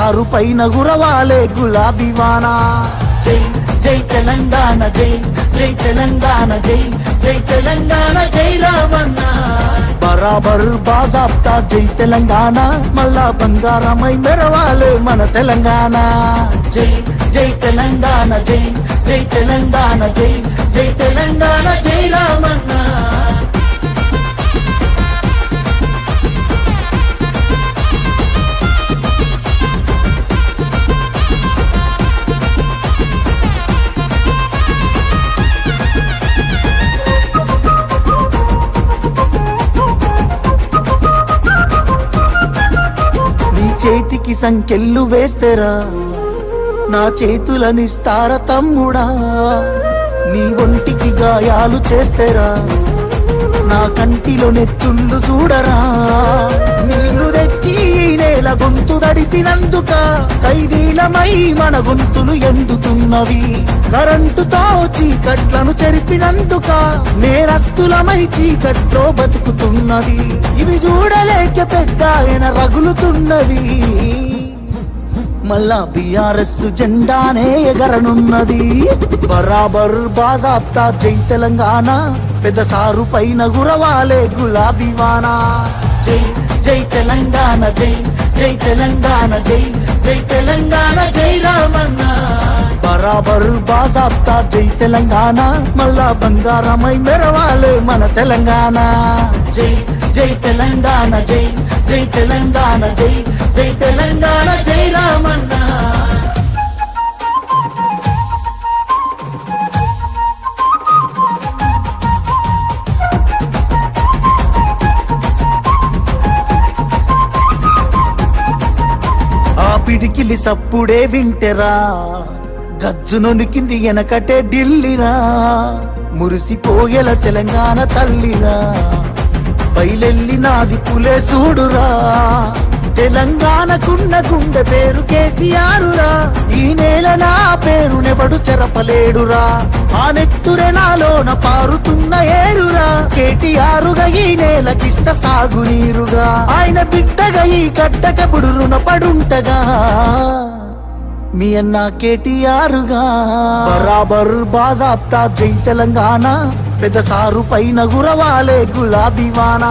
ఆరు పైన గురవాలే గులాబీ వాన. జై జై తెలంగాణ, జై జై తెలంగాణ, జై జై తెలంగాణ, జై రామన్న. బరాబర్ బాజాబ్తా జై తెలంగాణ, మళ్ళా బంగారమై మెరవాలే మన తెలంగాణ. జై జై తెలంగాణ, జై జై తెలంగాణ, జై జై తెలంగాణ, జై రామన్న. చేతికి సంకెళ్ళు వేస్తేరా, నా చేతులనిస్తార తమ్ముడా. నీ ఒంటికి గాయాలు చేస్తేరా, నా కంటిలో నెత్తుళ్ళు చూడరా. నీళ్లు తెచ్చి నేల గొంతు దడిపినందుక ఖైదీలమై మన గొంతులు ఎండుతున్నవి. కరెంటుతో చీకట్లను చెరిపినందుక నేరస్తులమై చీకట్లో బతుకుతున్నది. ఇవి చూడలేక పెద్ద ఆయన రగులుతున్నది. మళ్ళా బీఆర్ఎస్ జెండానే ఎగరనున్నది. బరాబర్ బాజాబ్తా జై తెలంగాణ, పెద్ద సారు పైన గురవాలే గులాబీ వాన. జై జై తెలంగాణ, జై జై తెలంగాణ, జై జై తెలంగాణ, జై రామన్న. బరాబర్ బాజాబ్తా జై తెలంగాణ, మళ్ళా బంగారమై మెరవాలే మన తెలంగాణ. జై జై తెలంగాణ, జై జై తెలంగాణ, జై జై తెలంగాణ, జై రామన్న. ఆ పిడికిలి సప్పుడే వింటెరా, గజ్జునొనికింది వెనకటే ఢిల్లీరా. మురిసిపోయేల తెలంగాణ తల్లిరా, బయలెల్లినాది పులే చూడురా. తెలంగాణకున్న గుండె పేరు కేసీఆరురా. ఈ నేల నా పేరునెవడు చెరపలేడురా. ఆ నెత్తురె నాలోన పారుతున్న ఏరురా. కేటీఆరుగా ఈ నేలకిస్త సాగునీరుగా, ఆయన బిడ్డగా ఈ గడ్డకెప్పుడు రుణపడుంటగా మీ అన్న కేటీఆరుగా. బరాబర్ బాజాబ్తా జై తెలంగాణ, పెద్ద సారు పైన గురవాలే గులాబీ వాన.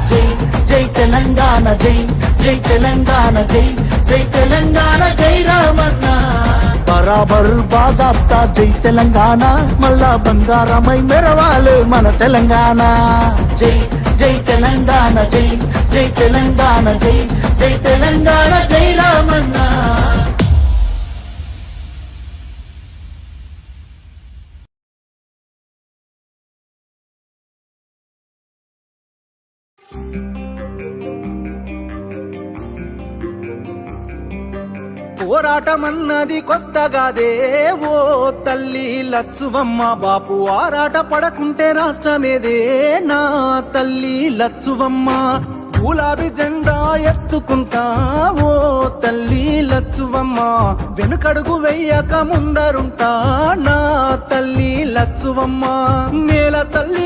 జై జై తెలంగాణ, జై జై తెలంగాణ, జై జై తెలంగాణ, జై రామన్న. బరాబర్ బాజాబ్తా జై తెలంగాణ, మళ్ళా బంగారమై మెరవాలే మన తెలంగాణ. జై జై తెలంగాణ, జై జై తెలంగాణ, జై జై తెలంగాణ, జై రామన్న. పోరాటమన్నది కొత్తగాదే ఓ తల్లి లచ్చువమ్మ. బాపు ఆరాట పడకుంటే రాష్ట్రమేదే నా తల్లి లచ్చువమ్మ. గులాబీ జెండా ఎత్తుకుంటా ఓ తల్లి లచ్చువమ్మ. వెనుకడుగు వెయ్యక ముందరుంటా నా తల్లి లచ్చువమ్మ. నేల తల్లి